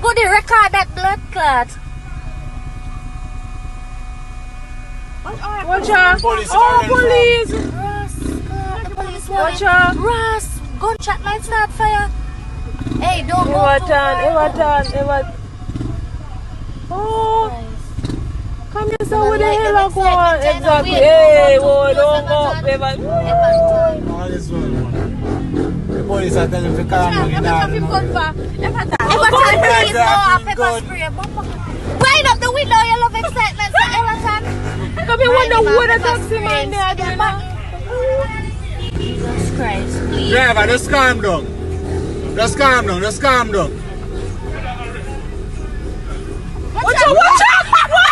Good, record that blood clot. Watch out. Police Oh, police. Ross, God, the police Watch warning. out. Ross, gunshot might start fire. Hey, don't go too Everton. Oh, come here, so what the hell are going? Exactly. Hey, boy, don't go up, Everton. All this one, man. The police are telling me to calm down. Everton, please, no, pepper spray. Wind up the window, you love excitement, so Everton. Come here, wonder what a taxi man they are doing now. Jesus Christ, please. Driver, just calm down. Just calm down. Watch out!